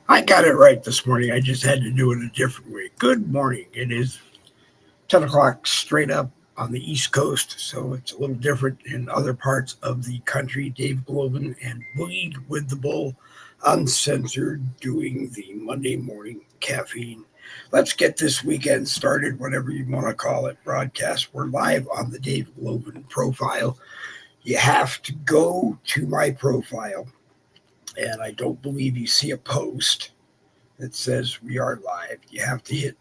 I got it right this morning. I just had to do it a different way. Good morning. It is 10 o'clock straight up on the East Coast, so it's a little different in other parts of the country. Dave Glovin and Boogie with the Bull, uncensored, doing the Monday morning caffeine. Let's get this weekend started, whatever you want to call it, broadcast. We're live on the Dave Glovin profile. You have to go to my profile, and I don't believe you see a post that says we are live. You have to hit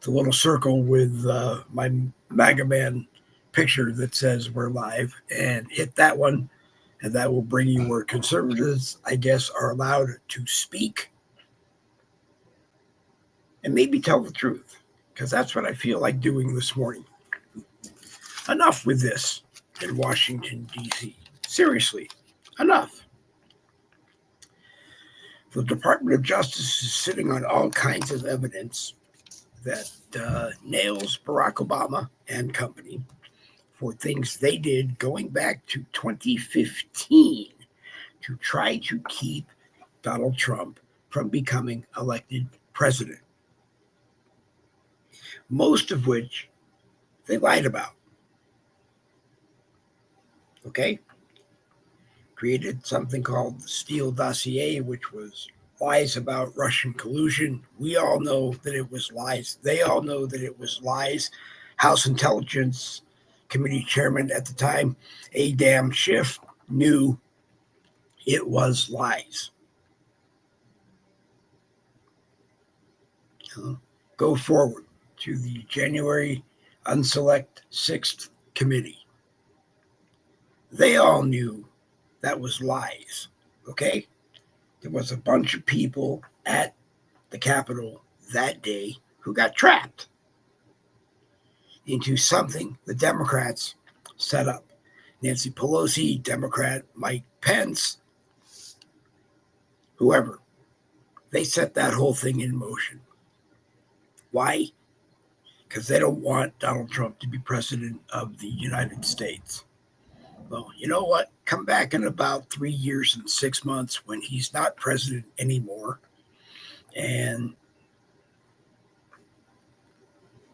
the little circle with my MAGA Man picture that says we're live and hit that one, and that will bring you where conservatives, I guess, are allowed to speak and maybe tell the truth, because that's what I feel like doing this morning. Enough with this in Washington, D.C. Seriously, enough. The Department of Justice is sitting on all kinds of evidence that nails Barack Obama and company for things they did going back to 2015 to try to keep Donald Trump from becoming elected president, most of which they lied about. Okay? Created something called the Steele dossier, which was lies about Russian collusion. We all know that it was lies. They all know that it was lies. House Intelligence Committee chairman at the time, Adam Schiff, knew it was lies. Go forward to the January Unselect 6th Committee. They all knew that was lies. Okay? There was a bunch of people at the Capitol that day who got trapped into something the Democrats set up. Nancy Pelosi, Democrat Mike Pence, whoever, they set that whole thing in motion. Why? Because they don't want Donald Trump to be president of the United States. Well, you know what? Come back in about 3 years and 6 months when he's not president anymore and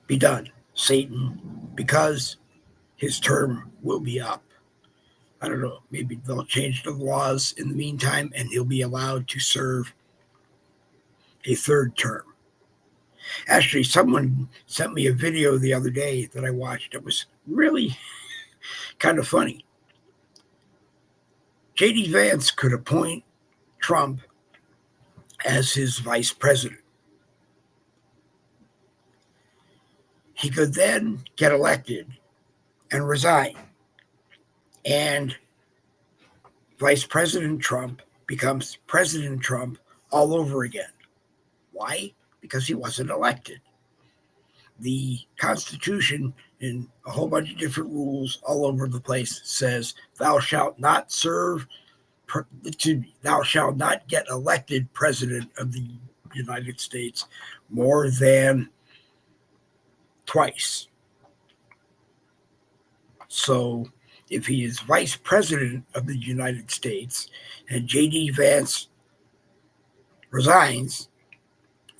be done, Satan, because his term will be up. I don't know, maybe they'll change the laws in the meantime and he'll be allowed to serve a third term. Actually, someone sent me a video the other day that I watched. It was really kind of funny. J.D. Vance could appoint Trump as his vice president. He could then get elected and resign. And Vice President Trump becomes President Trump all over again. Why? Because he wasn't elected. The Constitution, in a whole bunch of different rules all over the place, says thou shalt not thou shalt not get elected president of the United States more than twice. So if he is vice president of the United States and J.D. Vance resigns,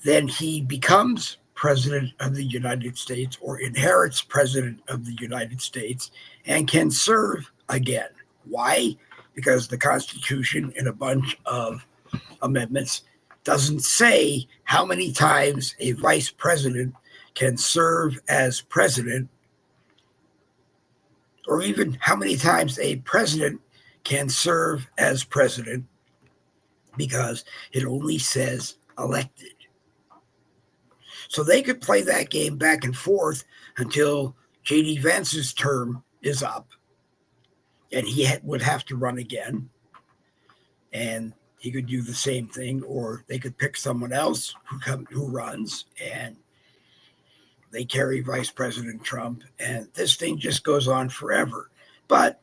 then he becomes president of the United States or inherits president of the United States and can serve again. Why? Because the Constitution, in a bunch of amendments, doesn't say how many times a vice president can serve as president, or even how many times a president can serve as president, because it only says elected. So they could play that game back and forth until J.D. Vance's term is up and he would have to run again. And he could do the same thing, or they could pick someone else who runs and they carry Vice President Trump, and this thing just goes on forever. But,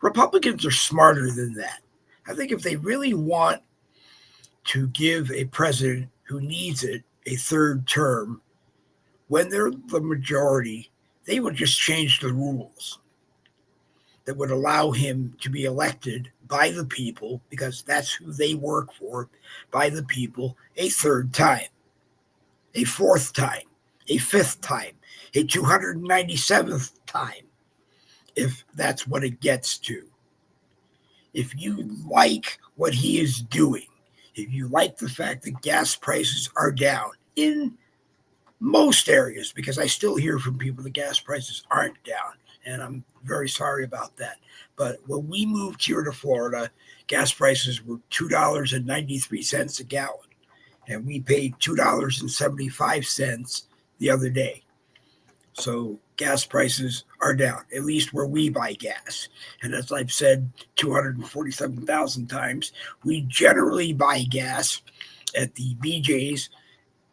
Republicans are smarter than that. I think if they really want to give a president who needs it a third term, when they're the majority, they would just change the rules that would allow him to be elected by the people, because that's who they work for, by the people, a third time, a fourth time, a fifth time, a 297th time, if that's what it gets to. If you like what he is doing, if you like the fact that gas prices are down in most areas, because I still hear from people the gas prices aren't down, and I'm very sorry about that. But when we moved here to Florida, gas prices were $2.93 a gallon, and we paid $2.75 the other day. So gas prices are down, at least where we buy gas. And as I've said 247,000 times, we generally buy gas at the BJ's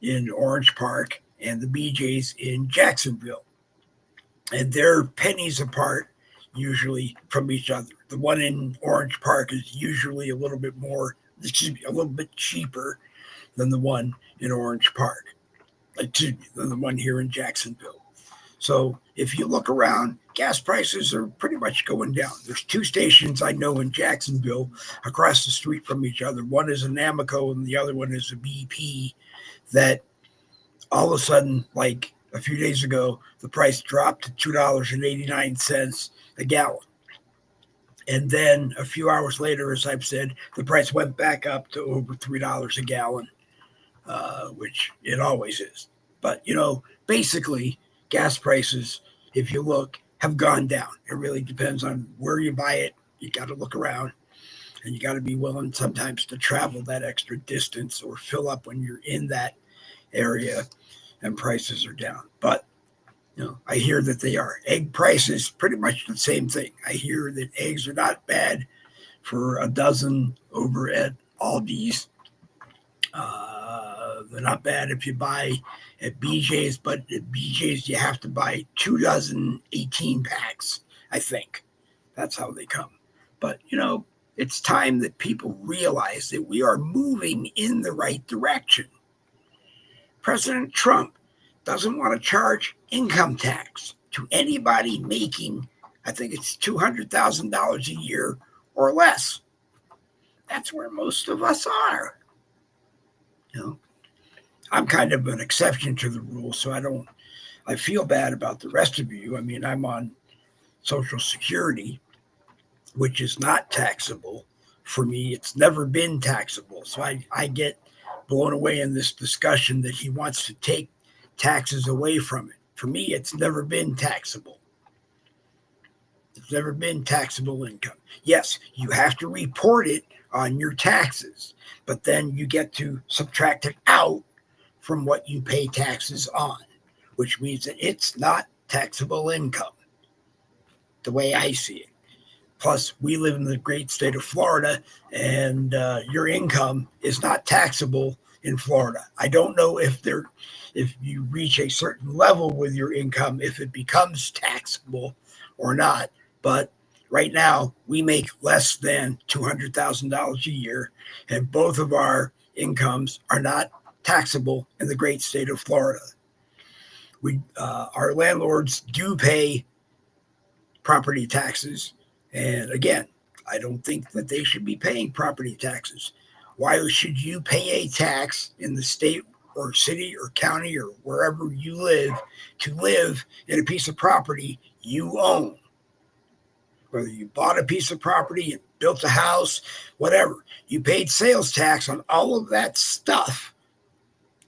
in Orange Park and the BJ's in Jacksonville. And they're pennies apart usually from each other. The one in Orange Park is usually a little bit cheaper than the one in Orange Park, than the one here in Jacksonville. So if you look around, gas prices are pretty much going down. There's two stations I know in Jacksonville across the street from each other. One is an Amoco and the other one is a BP, that all of a sudden, like a few days ago, the price dropped to $2.89 a gallon. And then a few hours later, as I've said, the price went back up to over $3 a gallon, which it always is. But, basically, gas prices, if you look, have gone down. It really depends on where you buy it. You got to look around, and you got to be willing sometimes to travel that extra distance or fill up when you're in that area and prices are down. But, I hear that they are. Egg prices, pretty much the same thing. I hear that eggs are not bad for a dozen over at Aldi's. They're not bad if you buy at BJ's, but at BJ's you have to buy 2 dozen 18 packs, I think. That's how they come. But, it's time that people realize that we are moving in the right direction. President Trump doesn't want to charge income tax to anybody making, I think it's $200,000 a year or less. That's where most of us are. I'm kind of an exception to the rule, so I feel bad about the rest of you. I mean, I'm on Social Security, which is not taxable for me. It's never been taxable. So I get blown away in this discussion that he wants to take taxes away from it. For me, it's never been taxable. It's never been taxable income. Yes, you have to report it on your taxes, but then you get to subtract it out from what you pay taxes on, which means that it's not taxable income, the way I see it. Plus, we live in the great state of Florida, and your income is not taxable in Florida. I don't know if you reach a certain level with your income, if it becomes taxable or not. But right now, we make less than $200,000 a year, and both of our incomes are not taxable in the great state of Florida. Our landlords do pay property taxes, and again, I don't think that they should be paying property taxes. Why should you pay a tax in the state or city or county or wherever you live to live in a piece of property you own? Whether you bought a piece of property and built a house, whatever, you paid sales tax on all of that stuff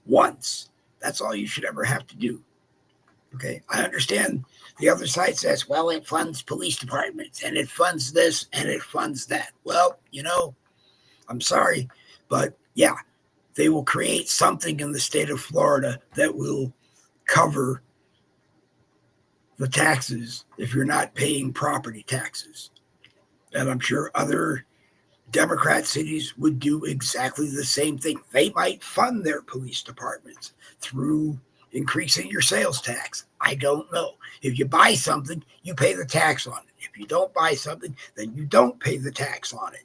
once. That's all you should ever have to do. Okay, I understand the other side says, well, it funds police departments and it funds this and it funds that. Well, I'm sorry, but yeah, they will create something in the state of Florida that will cover the taxes if you're not paying property taxes. And I'm sure other Democrat cities would do exactly the same thing. They might fund their police departments through increasing your sales tax. I don't know. If you buy something, you pay the tax on it. If you don't buy something, then you don't pay the tax on it.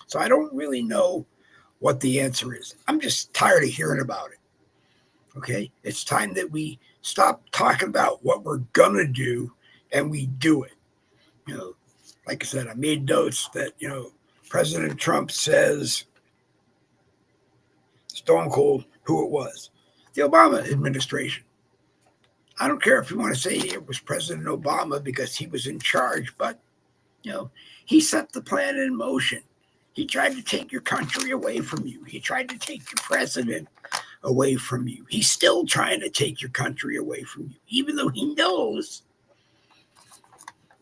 So I don't really know what the answer is. I'm just tired of hearing about it. Okay? It's time that we stop talking about what we're going to do and we do it. Like I said, I made notes that, President Trump says, stone cold, who it was. The Obama administration. I don't care if you want to say it was President Obama because he was in charge, but, he set the plan in motion. He tried to take your country away from you. He tried to take your president away from you. He's still trying to take your country away from you, even though he knows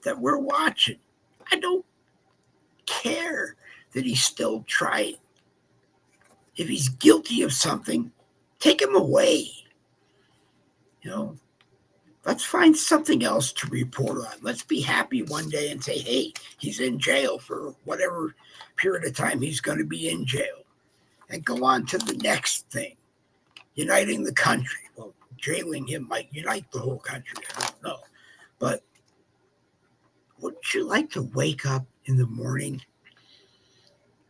that we're watching. I don't care that he's still trying. If he's guilty of something, take him away. Let's find something else to report on. Let's be happy one day and say, hey, he's in jail for whatever period of time he's going to be in jail. And go on to the next thing. Uniting the country. Well, jailing him might unite the whole country. I don't know. But wouldn't you like to wake up in the morning,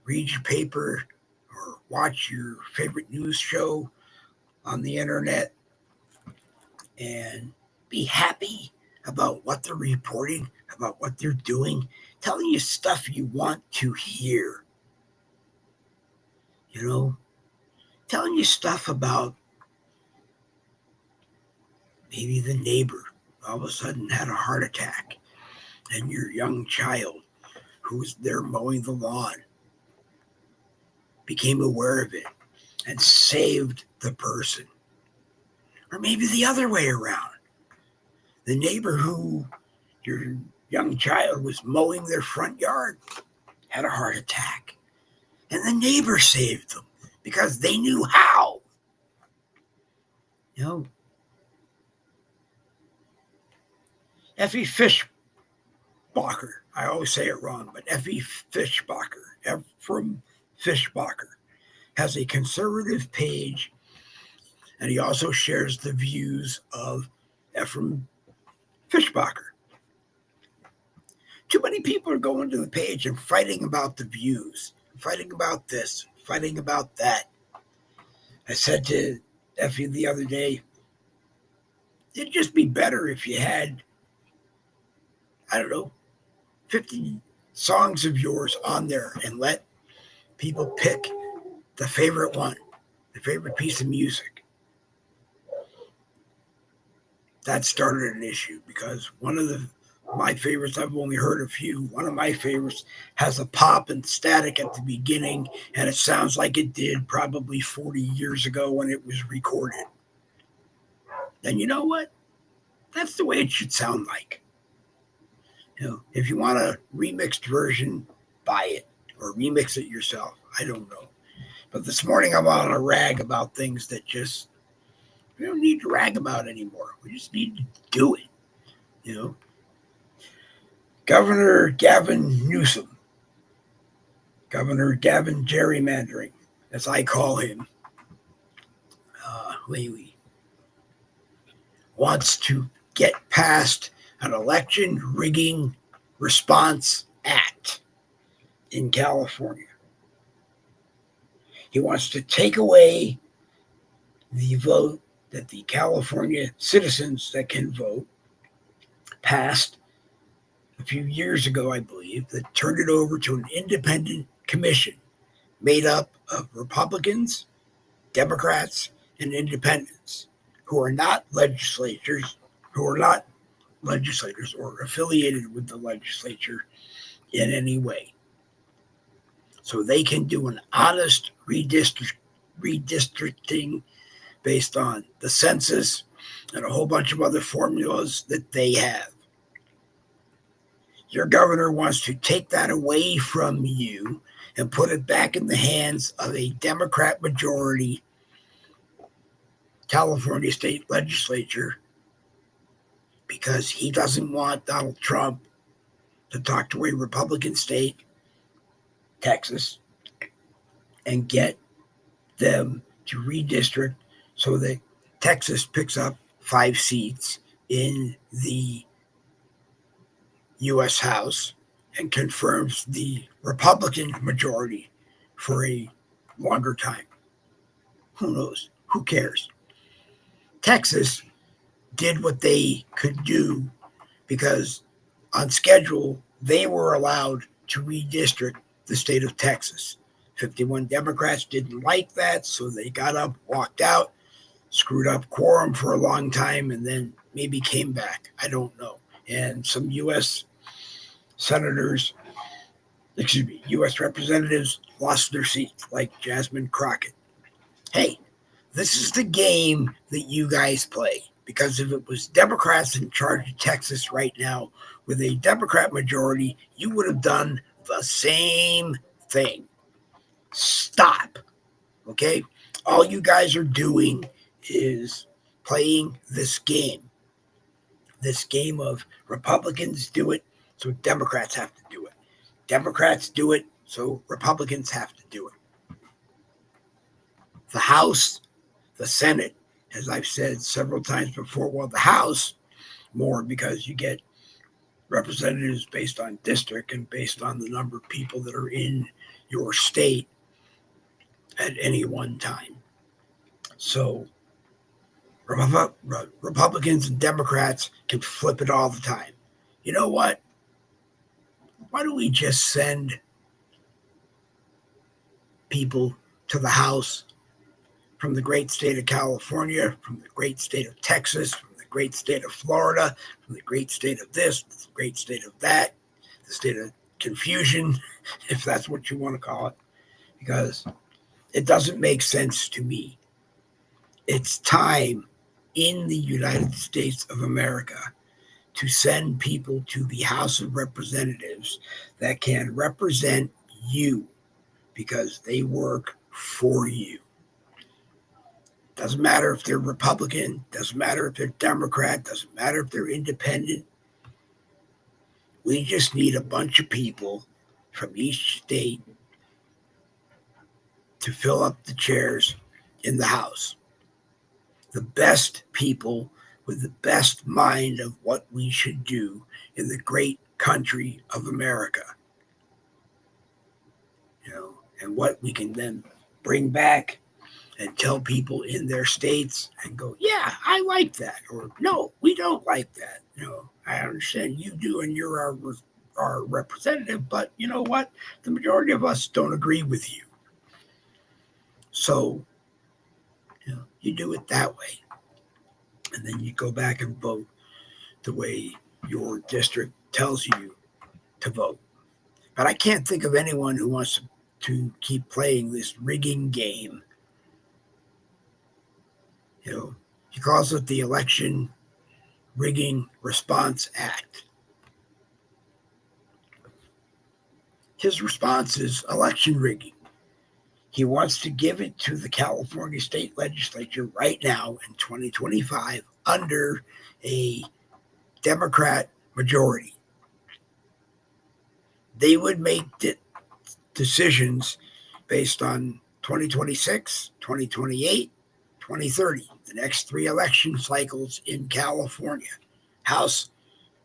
read your paper, or watch your favorite news show on the internet and be happy about what they're reporting, about what they're doing, telling you stuff you want to hear? Telling you stuff about maybe the neighbor all of a sudden had a heart attack and your young child who was there mowing the lawn became aware of it and saved the person. Or maybe the other way around. The neighbor who your young child was mowing their front yard had a heart attack. And the neighbor saved them because they knew how. Effie Fischbacher, I always say it wrong, but Effie Fischbacher, Ephraim Fischbacher, has a conservative page, and he also shares the views of Ephraim Fischbacher. Too many people are going to the page and fighting about the views, fighting about this, fighting about that. I said to Effie the other day, it'd just be better if you had, 50 songs of yours on there and let people pick the favorite one, the favorite piece of music. That started an issue because one of my favorites, I've only heard a few. One of my favorites has a pop and static at the beginning, and it sounds like it did probably 40 years ago when it was recorded. And you know what? That's the way it should sound like. If you want a remixed version, buy it or remix it yourself. I don't know. But this morning I'm on a rag about things that just, we don't need to rag about anymore. We just need to do it. Governor Gavin Newsom, Governor Gavin Gerrymandering, as I call him, wants to get past an election rigging response act in California. He wants to take away the vote that the California citizens that can vote passed a few years ago, I believe, that turned it over to an independent commission made up of Republicans, Democrats, and independents who are not legislators or affiliated with the legislature in any way. So they can do an honest redistricting based on the census and a whole bunch of other formulas that they have. Your governor wants to take that away from you and put it back in the hands of a Democrat majority California state legislature because he doesn't want Donald Trump to talk to a Republican state, Texas, and get them to redistrict so that Texas picks up 5 seats in the U.S. House and confirms the Republican majority for a longer time. Who knows? Who cares? Texas did what they could do because on schedule, they were allowed to redistrict the state of Texas. 51 Democrats didn't like that, so they got up, walked out, screwed up quorum for a long time, and then maybe came back. I don't know. And some U.S. senators, U.S. representatives lost their seats, like Jasmine Crockett. Hey, this is the game that you guys play. Because if it was Democrats in charge of Texas right now with a Democrat majority, you would have done the same thing. Stop. Okay? All you guys are doing is playing this game. This game of Republicans do it, so Democrats have to do it. Democrats do it, so Republicans have to do it. The House, the Senate, as I've said several times before, well, the House more because you get representatives based on district and based on the number of people that are in your state at any one time. So Republicans and Democrats can flip it all the time. You know what? Why don't we just send people to the House from the great state of California, from the great state of Texas, from the great state of Florida, from the great state of this, the great state of that, the state of confusion, if that's what you want to call it, because it doesn't make sense to me. It's time in the United States of America to send people to the House of Representatives that can represent you because they work for you. Doesn't matter if they're Republican, doesn't matter if they're Democrat, doesn't matter if they're independent. We just need a bunch of people from each state to fill up the chairs in the House. The best people with the best mind of what we should do in the great country of America. And what we can then bring back and tell people in their states and go, yeah, I like that. Or no, we don't like that. I understand you do and you're our representative, but you know what? The majority of us don't agree with you. So, you do it that way. And then you go back and vote the way your district tells you to vote. But I can't think of anyone who wants to keep playing this rigging game. He calls it the Election Rigging Response Act. His response is election rigging. He wants to give it to the California state legislature right now in 2025 under a Democrat majority. They would make decisions based on 2026, 2028, 2030, the next 3 election cycles in California, House,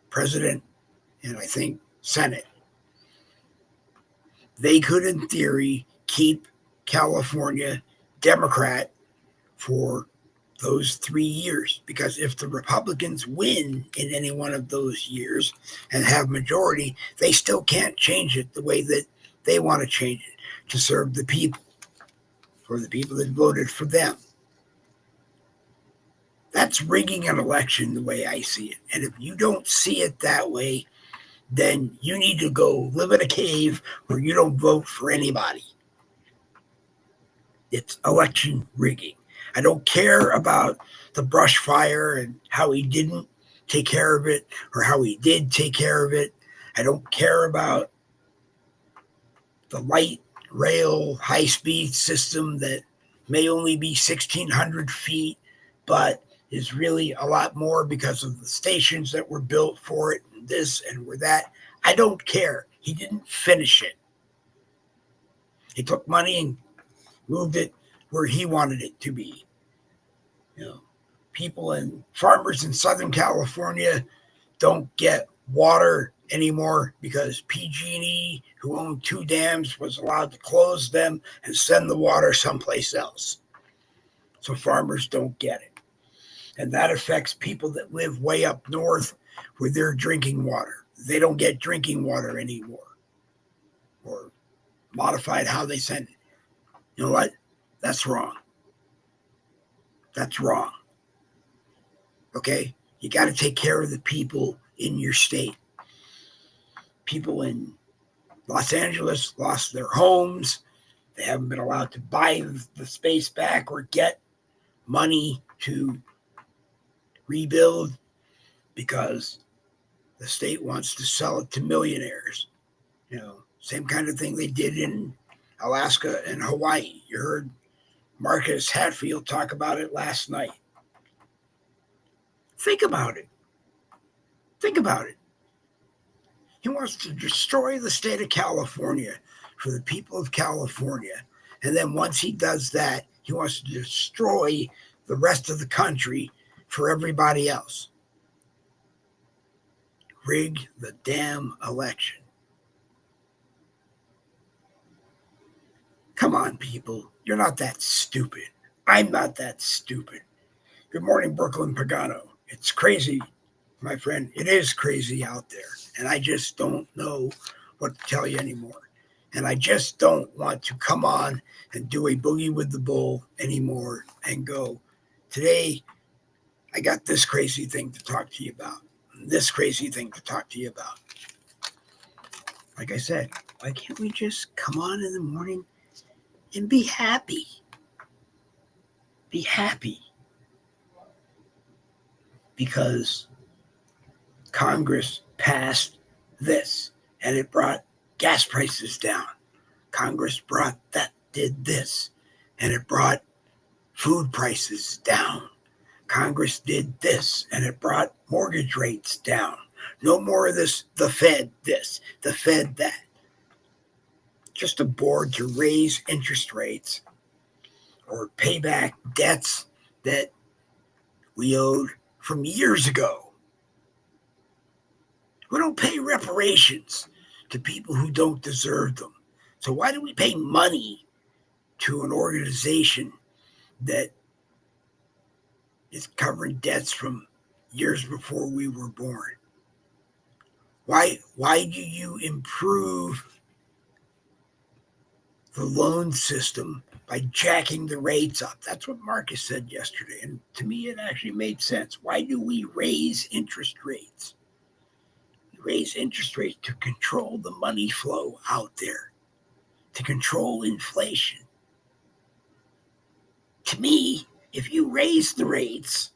President, and I think Senate. They could, in theory, keep California Democrat for those 3 years, because if the Republicans win in any one of those years and have majority, they still can't change it the way that they want to change it to serve the people, for the people that voted for them. That's rigging an election the way I see it. And if you don't see it that way, then you need to go live in a cave where you don't vote for anybody. It's election rigging. I don't care about the brush fire and how he didn't take care of it or how he did take care of it. I don't care about the light rail high-speed system that may only be 1,600 feet, but is really a lot more because of the stations that were built for it and this and where that. I don't care. He didn't finish it. He took money and moved it where he wanted it to be. People and farmers in Southern California don't get water anymore because PG&E, who owned 2 dams, was allowed to close them and send the water someplace else. So farmers don't get it. And that affects people that live way up north with their drinking water. They don't get drinking water anymore. Or modified how they send it. You know what? That's wrong. That's wrong. Okay? You got to take care of the people in your state. People in Los Angeles lost their homes. They haven't been allowed to buy the space back or get money to rebuild because the state wants to sell it to millionaires. You know, same kind of thing they did in Alaska and Hawaii. You heard Marcus Hatfield talk about it last night. Think about it. Think about it. He wants to destroy the state of California for the people of California. And then once he does that, he wants to destroy the rest of the country for everybody else. Rig the damn election. Come on, people. You're not that stupid. I'm not that stupid. Good morning, Brooklyn Pagano. It's crazy, my friend. It is crazy out there. And I just don't know what to tell you anymore. And I just don't want to come on and do a boogie with the bull anymore and go, today I got this crazy thing to talk to you about. This crazy thing to talk to you about. Like I said, why can't we just come on in the morning and be happy? Be happy. Because Congress passed this and it brought gas prices down. Congress did this and it brought food prices down. Congress did this and it brought mortgage rates down. No more of this, the Fed this, the Fed that. Just a board to raise interest rates or pay back debts that we owed from years ago. We don't pay reparations to people who don't deserve them. So why do we pay money to an organization that is covering debts from years before we were born? Why do you improve the loan system by jacking the rates up? That's what Marcus said yesterday. And to me, it actually made sense. Why do we raise interest rates? We raise interest rates to control the money flow out there, to control inflation. To me, if you raise the rates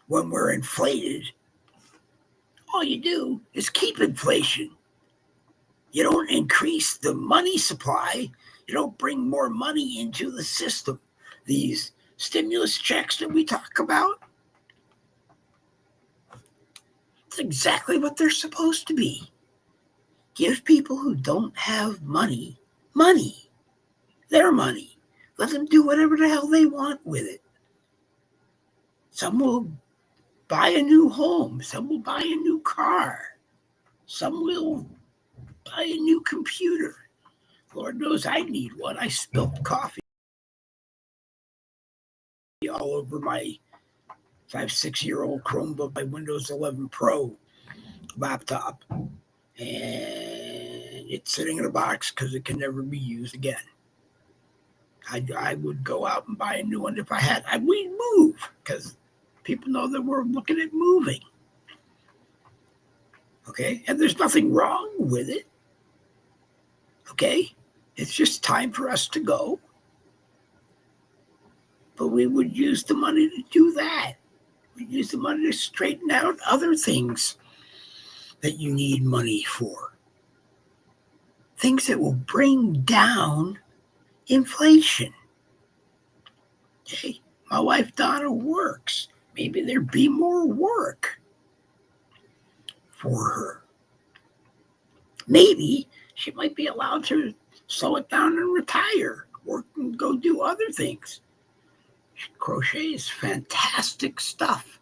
when we're inflated, all you do is keep inflation. You don't increase the money supply. You don't bring more money into the system. These stimulus checks that we talk about, it's exactly what they're supposed to be. Give people who don't have money, their money. Let them do whatever the hell they want with it. Some will buy a new home. Some will buy a new car. Some will buy a new computer. Lord knows I need one. I spilled coffee all over my 5-6-year-old Chromebook, my Windows 11 Pro laptop. And it's sitting in a box because it can never be used again. I would go out and buy a new one if I had. We'd move because people know that we're looking at moving. Okay? And there's nothing wrong with it. Okay? It's just time for us to go. But we would use the money to do that. We'd use the money to straighten out other things that you need money for. Things that will bring down inflation. Okay? My wife Donna works. Maybe there'd be more work for her. Maybe she might be allowed to slow it down and retire, work and go do other things. She crochets fantastic stuff.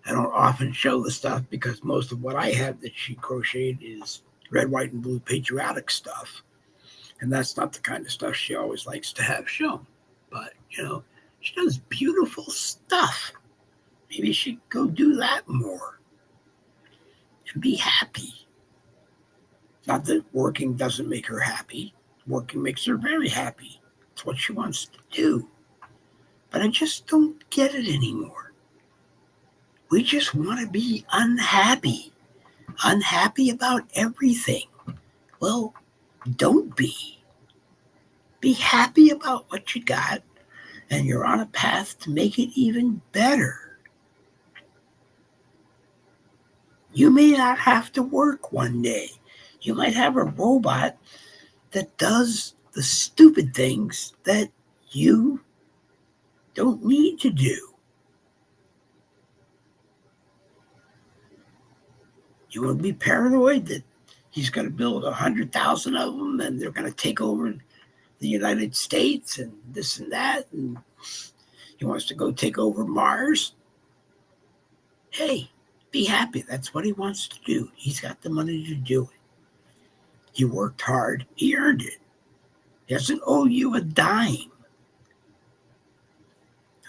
I don't often show the stuff because most of what I have that she crocheted is red, white, and blue patriotic stuff. And that's not the kind of stuff she always likes to have shown. But, she does beautiful stuff. Maybe she'd go do that more and be happy. Not that working doesn't make her happy. Working makes her very happy. It's what she wants to do. But I just don't get it anymore. We just want to be unhappy. Unhappy about everything. Well, don't be. Be happy about what you got, and you're on a path to make it even better. You may not have to work one day. You might have a robot that does the stupid things that you don't need to do. You want to be paranoid that he's going to build 100,000 of them and they're going to take over the United States and this and that, and he wants to go take over Mars. Hey, be happy. That's what he wants to do. He's got the money to do it. He worked hard. He earned it. He doesn't owe you a dime.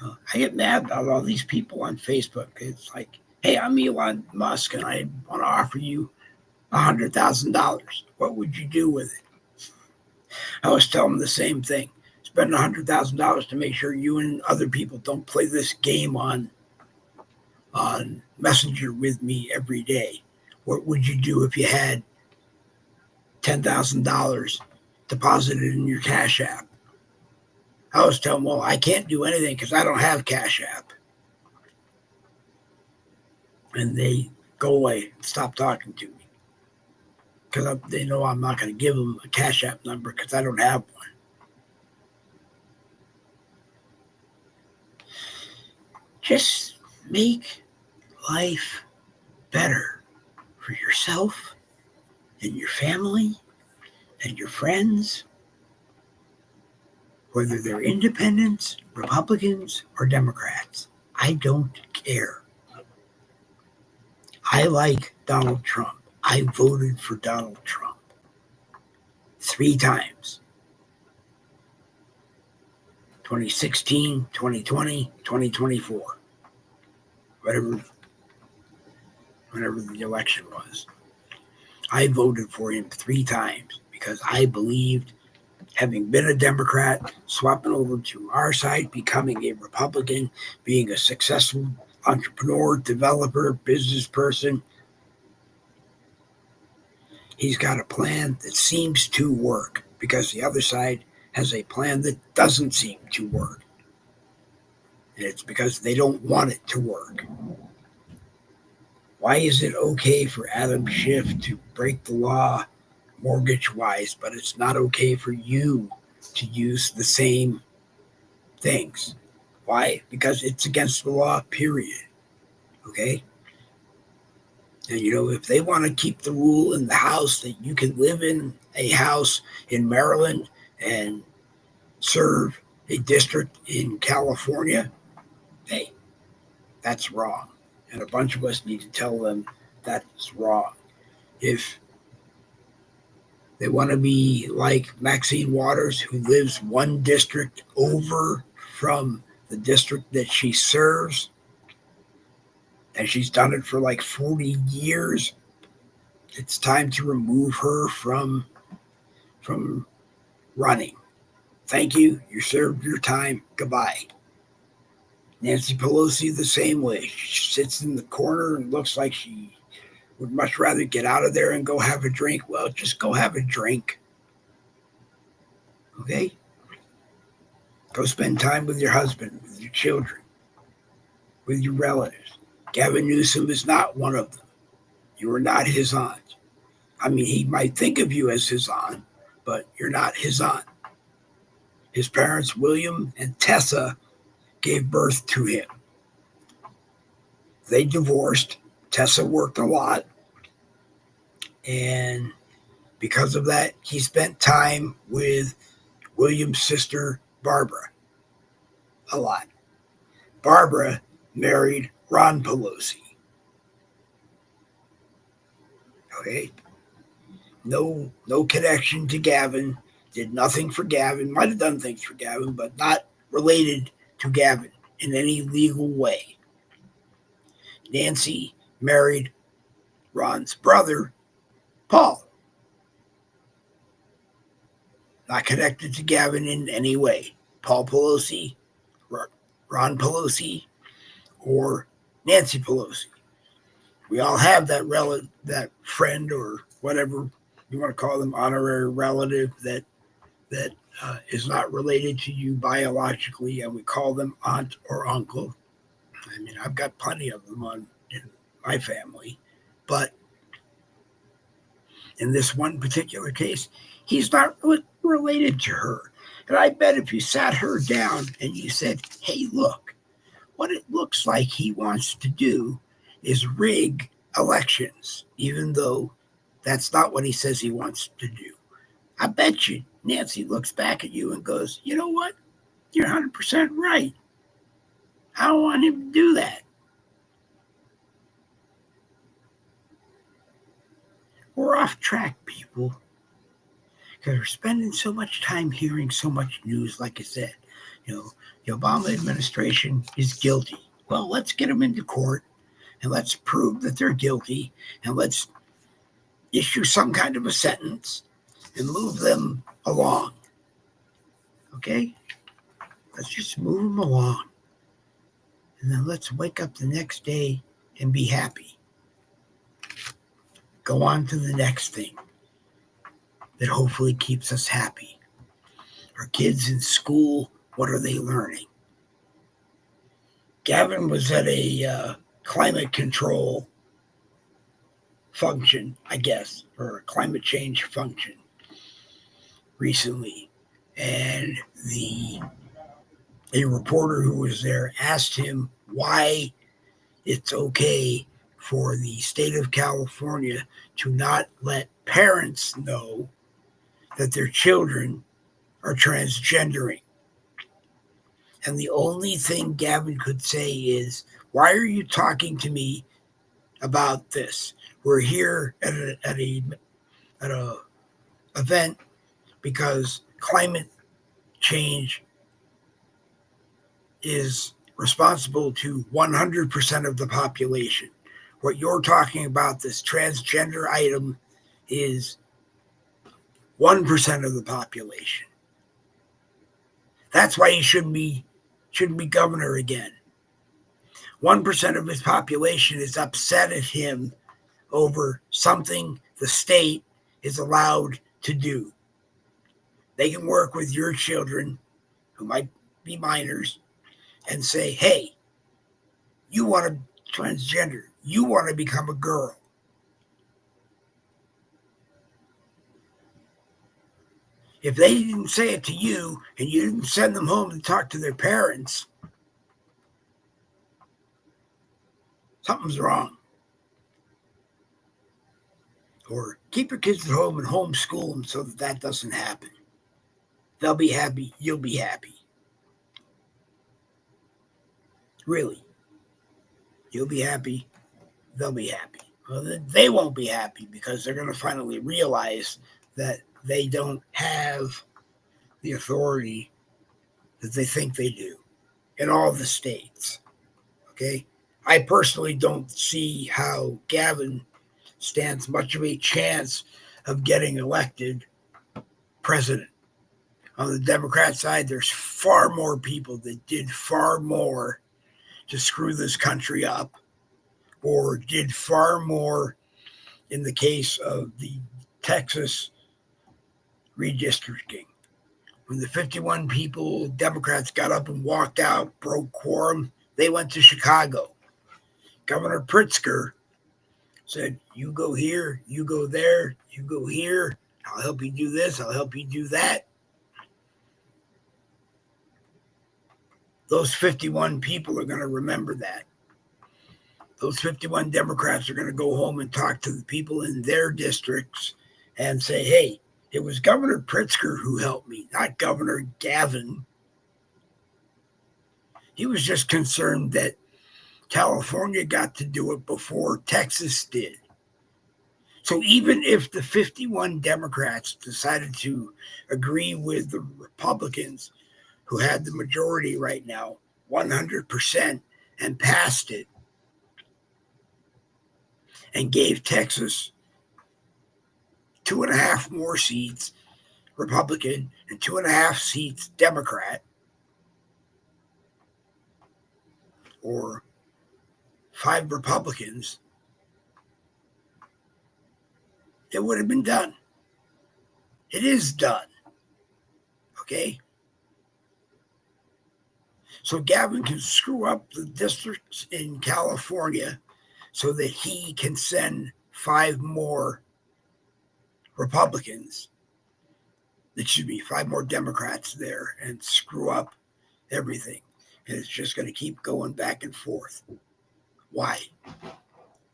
I get mad about all these people on Facebook. It's like, hey, I'm Elon Musk and I want to offer you $100,000. What would you do with it? I always tell them the same thing. Spend $100,000 to make sure you and other people don't play this game on Messenger with me every day. What would you do if you had $10,000 deposited in your Cash App? I always tell them, well, I can't do anything because I don't have Cash App. And they go away and stop talking to me because they know I'm not going to give them a Cash App number because I don't have one. Just make life better for yourself and your family and your friends, whether they're independents, Republicans, or Democrats. I don't care. I like Donald Trump. I voted for Donald Trump 3 times. 2016, 2020, 2024. Whenever the election was. I voted for him 3 times because I believed, having been a Democrat, swapping over to our side, becoming a Republican, being a successful entrepreneur, developer, business person, he's got a plan that seems to work because the other side has a plan that doesn't seem to work. And it's because they don't want it to work. Why is it okay for Adam Schiff to break the law mortgage-wise, but it's not okay for you to use the same things? Why? Because it's against the law, period. Okay? And, if they want to keep the rule in the house that you can live in a house in Maryland and serve a district in California, hey, that's wrong. And a bunch of us need to tell them that's wrong. If they want to be like Maxine Waters, who lives one district over from the district that she serves, and she's done it for like 40 years, it's time to remove her from running. Thank you. You served your time. Goodbye. Nancy Pelosi, the same way. She sits in the corner and looks like she would much rather get out of there and go have a drink. Well, just go have a drink. Okay? Go spend time with your husband, with your children, with your relatives. Gavin Newsom is not one of them. You are not his aunt. I mean, he might think of you as his aunt, but you're not his aunt. His parents, William and Tessa, gave birth to him. They divorced. Tessa worked a lot. And because of that, he spent time with William's sister, Barbara, a lot. Barbara married Ron Pelosi. Okay? No connection to Gavin. Did nothing for Gavin. Might have done things for Gavin, but not related to Gavin in any legal way. Nancy married Ron's brother, Paul. not connected to Gavin in any way. Paul Pelosi, Ron Pelosi, or Nancy Pelosi. We all have that that friend or whatever you want to call them, honorary relative that is not related to you biologically, and we call them aunt or uncle. I mean, I've got plenty of them in my family, but in this one particular case, he's not related to her. And I bet if you sat her down and you said, hey, look, what it looks like he wants to do is rig elections, even though that's not what he says he wants to do. I bet you Nancy looks back at you and goes, you know what? You're 100% right. I don't want him to do that. We're off track, people, because we're spending so much time hearing so much news. Like I said, the Obama administration is guilty. Well, let's get them into court and let's prove that they're guilty and let's issue some kind of a sentence and move them along. Okay? Let's just move them along. And then let's wake up the next day and be happy. Go on to the next thing that hopefully keeps us happy. Our kids in school, what are they learning? Gavin was at a climate control function, I guess, or a climate change function recently. And a reporter who was there asked him why it's okay for the state of California to not let parents know that their children are transgendering. And the only thing Gavin could say is, why are you talking to me about this? We're here at a event because climate change is responsible to 100% of the population. What you're talking about, this transgender item, is 1% of the population. That's why he shouldn't be governor again. 1% of his population is upset at him over something the state is allowed to do. They can work with your children, who might be minors, and say, hey, you want to transgender. You want to become a girl. If they didn't say it to you and you didn't send them home to talk to their parents, something's wrong. Or keep your kids at home and homeschool them so that doesn't happen. They'll be happy. You'll be happy. Really. You'll be happy. They'll be happy. Well, they won't be happy because they're going to finally realize that they don't have the authority that they think they do in all the states. Okay? I personally don't see how Gavin stands much of a chance of getting elected president. On the Democrat side, there's far more people that did far more to screw this country up, or did far more in the case of the Texas redistricting. When the 51 people, Democrats, got up and walked out, broke quorum, they went to Chicago. Governor Pritzker said, you go here, you go there, you go here. I'll help you do this. I'll help you do that. Those 51 people are going to remember that. Those 51 Democrats are going to go home and talk to the people in their districts and say, hey, it was Governor Pritzker who helped me, not Governor Gavin. He was just concerned that California got to do it before Texas did. So even if the 51 Democrats decided to agree with the Republicans who had the majority right now, 100%, and passed it, and gave Texas 2.5 more seats, Republican and 2.5 seats Democrat, or 5 Republicans, it would have been done. It is done. Okay? So Gavin can screw up the districts in California so that he can send 5 more Republicans. It should be 5 more Democrats there and screw up everything. And it's just going to keep going back and forth. Why?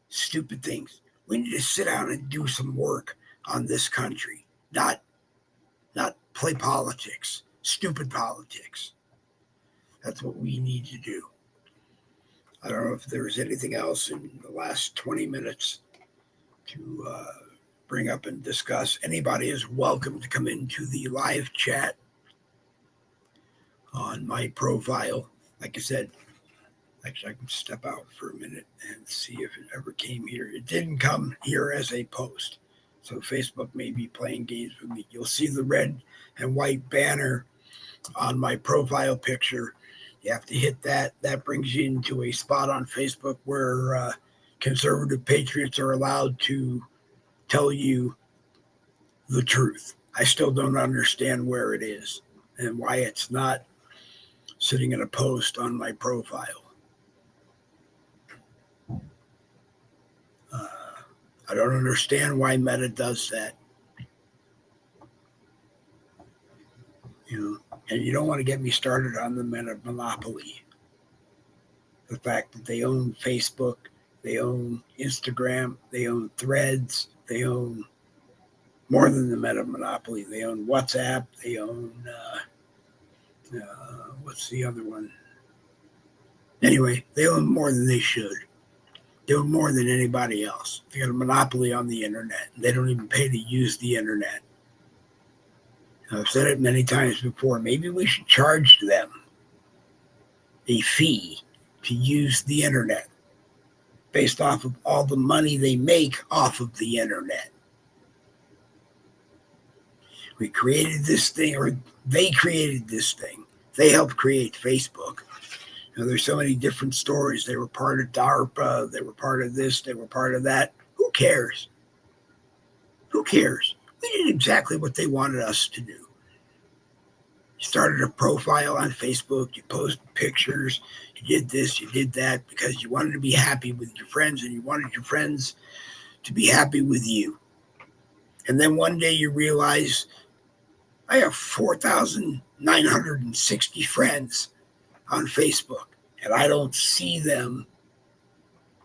Stupid things. We need to sit down and do some work on this country, not play politics, stupid politics. That's what we need to do. I don't know if there's anything else in the last 20 minutes to bring up and discuss. Anybody is welcome to come into the live chat on my profile. Like I said, actually, I can step out for a minute and see if it ever came here. It didn't come here as a post. So Facebook may be playing games with me. You'll see the red and white banner on my profile picture. You have to hit that. That brings you into a spot on Facebook where conservative patriots are allowed to tell you the truth. I still don't understand where it is and why it's not sitting in a post on my profile. I don't understand why Meta does that. And you don't want to get me started on the Meta monopoly. The fact that they own Facebook, they own Instagram, they own Threads, they own more than the Meta monopoly. They own WhatsApp, they own, what's the other one? Anyway, they own more than they should. They own more than anybody else. They got a monopoly on the internet. They don't even pay to use the internet. I've said it many times before. Maybe we should charge them a fee to use the internet based off of all the money they make off of the internet. We created this thing, or they created this thing. They helped create Facebook. There's so many different stories. They were part of DARPA. They were part of this. They were part of that. Who cares? Who cares? We did exactly what they wanted us to do. You started a profile on Facebook. You posted pictures. You did this. You did that because you wanted to be happy with your friends and you wanted your friends to be happy with you. And then one day you realize I have 4,960 friends on Facebook, and I don't see them,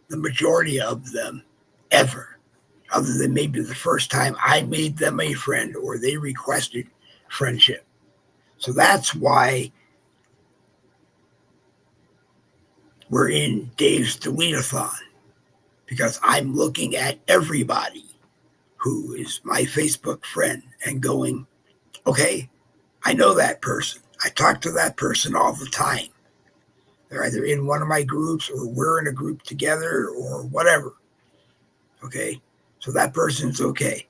the majority of them, ever, other than maybe the first time I made them a friend or they requested friendship. So that's why we're in Dave's Delete-a-thon, because I'm looking at everybody who is my Facebook friend and going, okay, I know that person. I talk to that person all the time. They're either in one of my groups or we're in a group together or whatever. Okay? So that person's okay.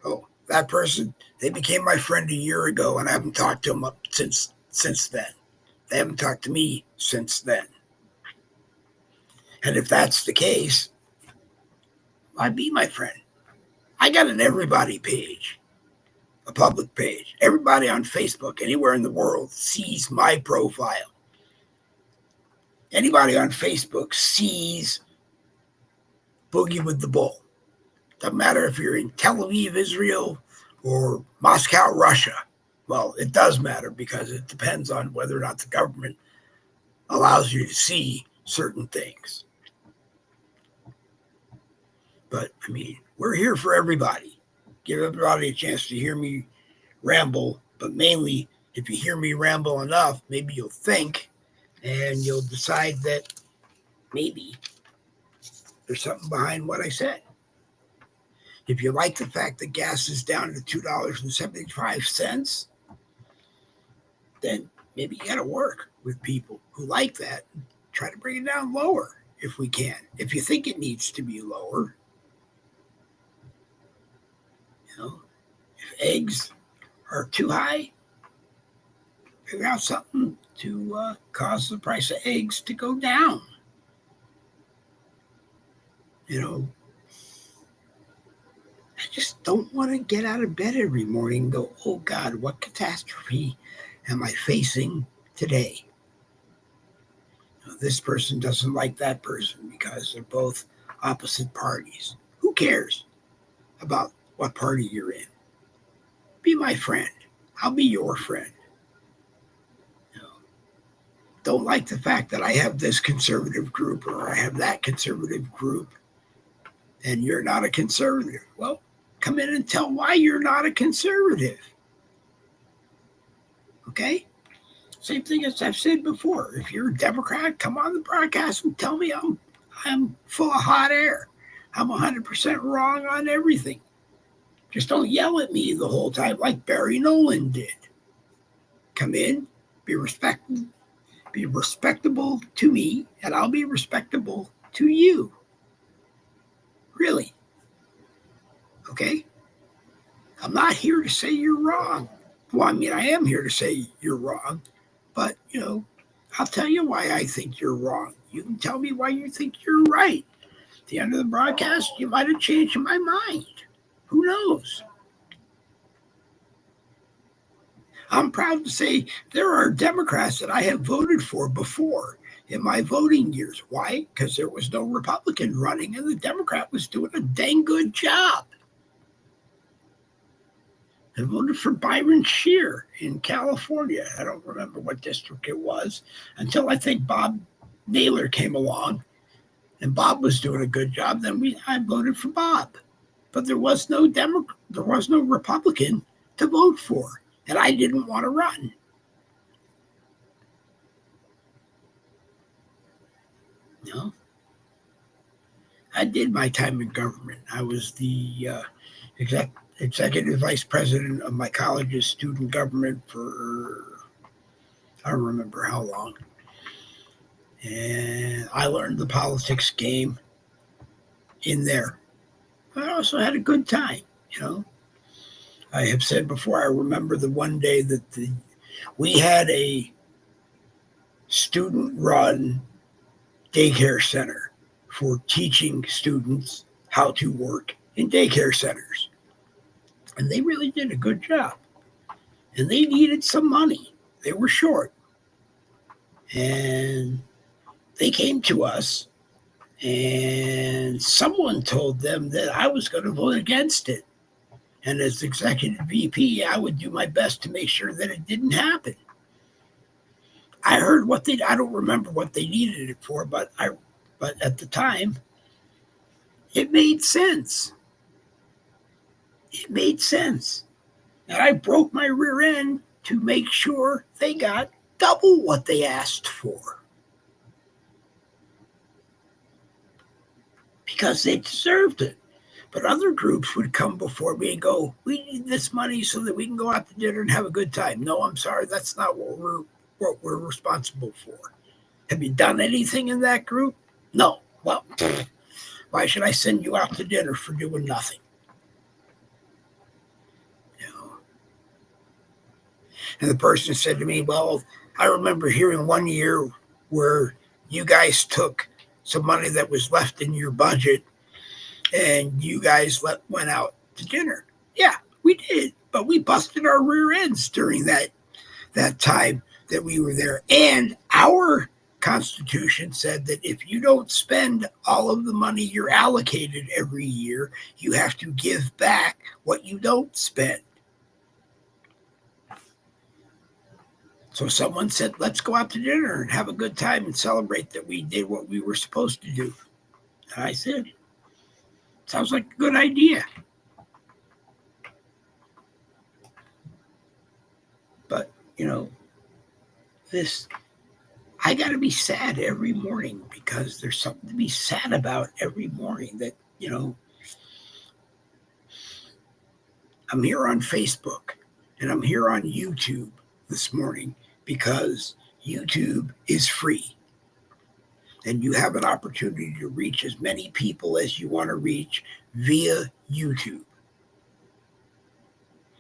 Oh, that person, they became my friend a year ago and I haven't talked to them since then. They haven't talked to me since then. And if that's the case, why be my friend? I got an everybody page, a public page. Everybody on Facebook, anywhere in the world, sees my profile. Anybody on Facebook sees Boogie with the Bull. Doesn't matter if you're in Tel Aviv, Israel, or Moscow, Russia. Well, it does matter because it depends on whether or not the government allows you to see certain things. But, I mean, we're here for everybody. Give everybody a chance to hear me ramble. But mainly, if you hear me ramble enough, maybe you'll think and you'll decide that maybe there's something behind what I said. If you like the fact that gas is down to $2.75, then maybe you got to work with people who like that and try to bring it down lower if we can. If you think it needs to be lower, if eggs are too high, figure out something to cause the price of eggs to go down. You know, I just don't want to get out of bed every morning and go, oh God, what catastrophe am I facing today? This person doesn't like that person because they're both opposite parties. Who cares about what party you're in? Be my friend. I'll be your friend. You know, don't like the fact that I have this conservative group or I have that conservative group and you're not a conservative. Well, come in and tell why you're not a conservative. Okay? Same thing as I've said before. If you're a Democrat, come on the broadcast and tell me I'm full of hot air. I'm 100% wrong on everything. Just don't yell at me the whole time like Barry Nolan did. Come in, be respectable to me, and I'll be respectable to you. Really. Okay? I'm not here to say you're wrong. Well, I mean, I am here to say you're wrong, but, I'll tell you why I think you're wrong. You can tell me why you think you're right. At the end of the broadcast, you might have changed my mind. Who knows? I'm proud to say there are Democrats that I have voted for before in my voting years. Why? Because there was no Republican running and the Democrat was doing a dang good job. I voted for Byron Scheer in California. I don't remember what district it was until I think Bob Naylor came along and Bob was doing a good job. Then I voted for Bob. But there was no Republican to vote for, and I didn't want to run. No. I did my time in government. I was the executive vice president of my college's student government for I don't remember how long. And I learned the politics game in there. I also had a good time, I have said before, I remember the one day that we had a student-run daycare center for teaching students how to work in daycare centers. And they really did a good job. And they needed some money. They were short. And they came to us, and someone told them that I was going to vote against it. And as executive VP, I would do my best to make sure that it didn't happen. I heard I don't remember what they needed it for, but at the time, it made sense. It made sense. And I broke my rear end to make sure they got double what they asked for. Because they deserved it. But other groups would come before me and go, we need this money so that we can go out to dinner and have a good time. No, I'm sorry, that's not what we're responsible for. Have you done anything in that group? No. Well, why should I send you out to dinner for doing nothing? And the person said to me, well, I remember hearing one year where you guys took some money that was left in your budget and you guys went out to dinner. Yeah, we did, but we busted our rear ends during that time that we were there. And our Constitution said that if you don't spend all of the money you're allocated every year, you have to give back what you don't spend. So someone said, let's go out to dinner and have a good time and celebrate that we did what we were supposed to do. And I said, sounds like a good idea. But, I got to be sad every morning because there's something to be sad about every morning that, I'm here on Facebook and I'm here on YouTube this morning because YouTube is free and you have an opportunity to reach as many people as you want to reach via YouTube.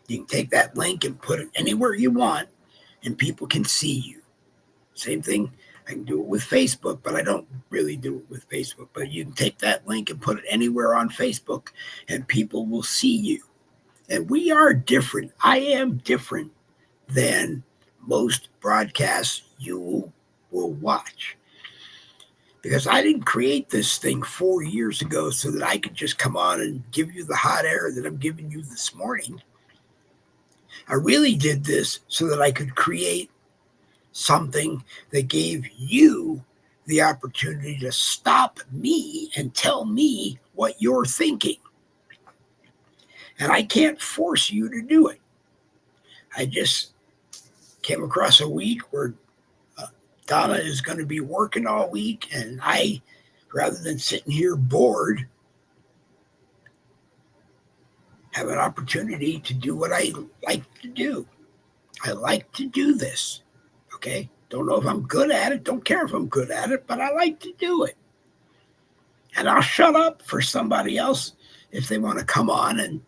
You can take that link and put it anywhere you want, and people can see you. Same thing, I can do it with Facebook, but I don't really do it with Facebook. But you can take that link and put it anywhere on Facebook, and people will see you. And we are different. I am different than most broadcasts you will watch. Because I didn't create this thing 4 years ago so that I could just come on and give you the hot air that I'm giving you this morning. I really did this so that I could create something that gave you the opportunity to stop me and tell me what you're thinking. And I can't force you to do it. I just came across a week where Donna is going to be working all week, and I, rather than sitting here bored, have an opportunity to do what I like to do. I like to do this, okay? Don't know if I'm good at it, don't care if I'm good at it, but I like to do it. And I'll shut up for somebody else if they want to come on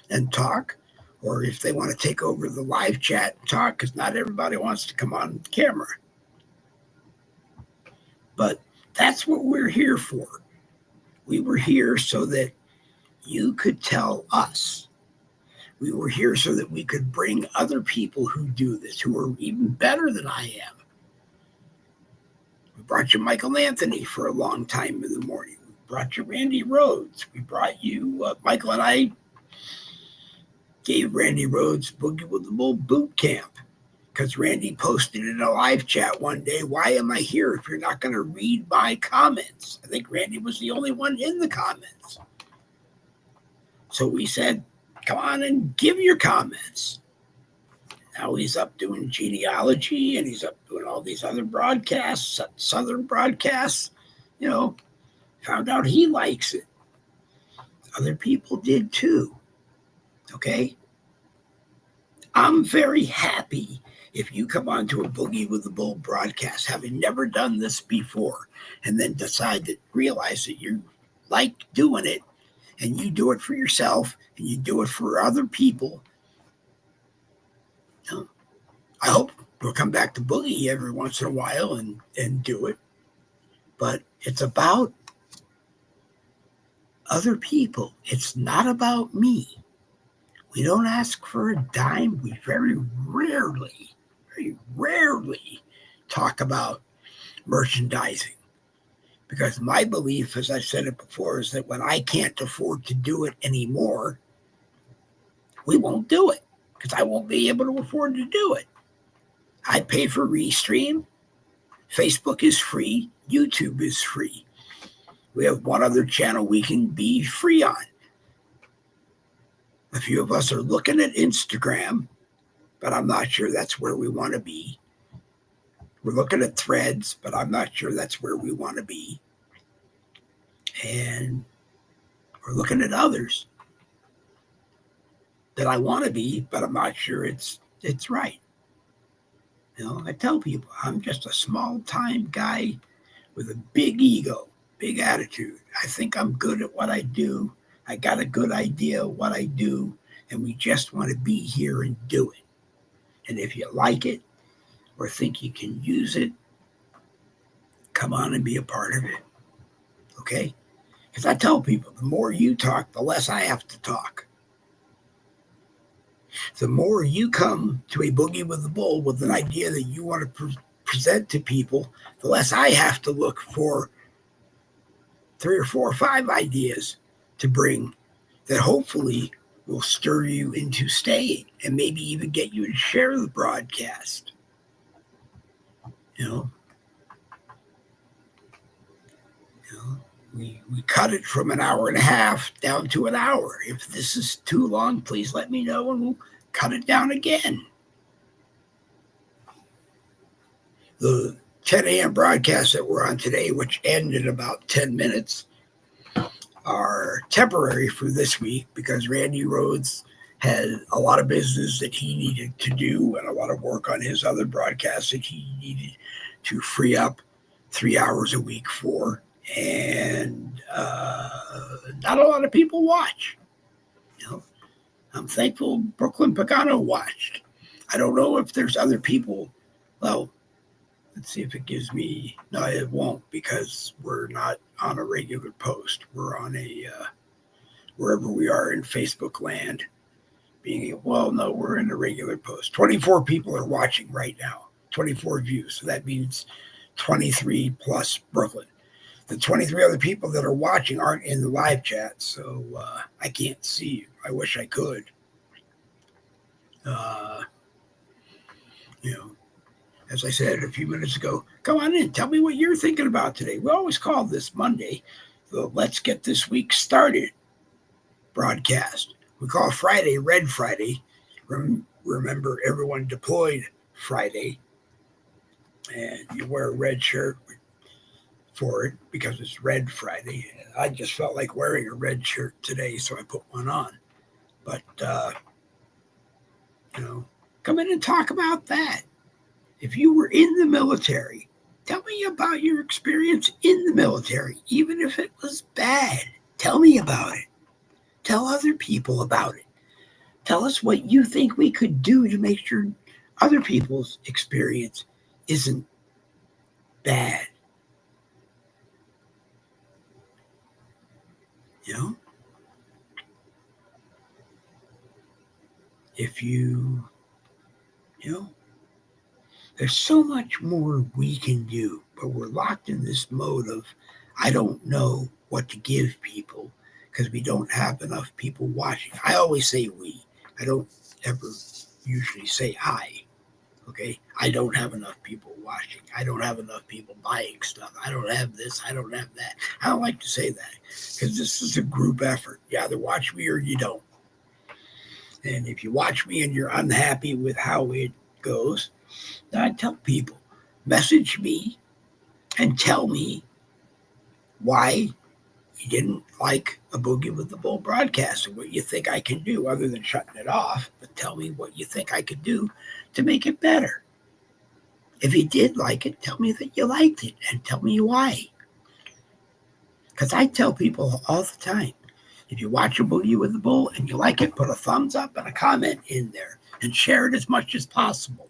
and talk, or if they want to take over the live chat and talk, because not everybody wants to come on camera. But that's what we're here for. We were here so that you could tell us. We were here so that we could bring other people who do this, who are even better than I am. We brought you Michael Anthony for a long time in the morning. We brought you Randy Rhodes. We brought you, Michael and I gave Randy Rhodes Boogie with the Bull boot camp. Because Randy posted in a live chat one day, why am I here if you're not going to read my comments? I think Randy was the only one in the comments. So we said, come on and give your comments. Now he's up doing genealogy, and he's up doing all these other broadcasts, Southern broadcasts. You know, found out he likes it. Other people did too. Okay? I'm very happy if you come on to a Boogie with the Bull broadcast, having never done this before, and then realize that you like doing it, and you do it for yourself, and you do it for other people. You know, I hope we'll come back to Boogie every once in a while and do it. But it's about other people. It's not about me. We don't ask for a dime. We very rarely talk about merchandising. Because my belief, as I've said it before, is that when I can't afford to do it anymore, we won't do it. Because I won't be able to afford to do it. I pay for Restream. Facebook is free. YouTube is free. We have one other channel we can be free on. A few of us are looking at Instagram, but I'm not sure that's where we want to be. We're looking at Threads, but I'm not sure that's where we want to be. And we're looking at others that I want to be, but I'm not sure it's right. You know, I tell people I'm just a small-time guy with a big ego, big attitude. I think I'm good at what I do. I got a good idea of what I do, and we just want to be here and do it. And if you like it or think you can use it, come on and be a part of it. Okay? Because I tell people, the more you talk, the less I have to talk. The more you come to a Boogie with the Bull with an idea that you want to present to people, the less I have to look for 3 or 4 or 5 ideas to bring that hopefully will stir you into staying and maybe even get you to share the broadcast. You know, we cut it from an hour and a half down to an hour. If this is too long, please let me know and we'll cut it down again. The 10 a.m. broadcasts that we're on today, which end in about 10 minutes, are temporary for this week because Randy Rhodes had a lot of business that he needed to do and a lot of work on his other broadcasts that he needed to free up 3 hours a week for. And not a lot of people watch. You know, I'm thankful Brooklyn Pagano watched. I don't know if there's other people. Well, let's see if it gives me. No, it won't because we're not on a regular post. We're on a wherever we are in Facebook land. No, we're in a regular post. 24 people are watching right now. 24 views. So that means 23 plus Brooklyn. The 23 other people that are watching aren't in the live chat, so I can't see you. I wish I could. As I said a few minutes ago, come on in. Tell me what you're thinking about today. We always call this Monday the Let's Get This Week Started broadcast. We call Friday Red Friday. Remember, everyone deployed Friday, and you wear a red shirt for it because it's Red Friday. I just felt like wearing a red shirt today, so I put one on. But, come in and talk about that. If you were in the military, tell me about your experience in the military, even if it was bad. Tell me about it. Tell other people about it. Tell us what you think we could do to make sure other people's experience isn't bad. If there's so much more we can do, but we're locked in this mode of, I don't know what to give people because we don't have enough people watching. I always say we. I don't ever usually say I. Okay? I don't have enough people watching. I don't have enough people buying stuff. I don't have this. I don't have that. I don't like to say that because this is a group effort. You either watch me or you don't. And if you watch me and you're unhappy with how it goes, then I tell people, message me and tell me why you didn't like a Boogie with the Bull broadcast and what you think I can do other than shutting it off. But tell me what you think I could do to make it better. If you did like it, tell me that you liked it and tell me why. Because I tell people all the time, if you watch a Boogie with the Bull and you like it, put a thumbs up and a comment in there and share it as much as possible.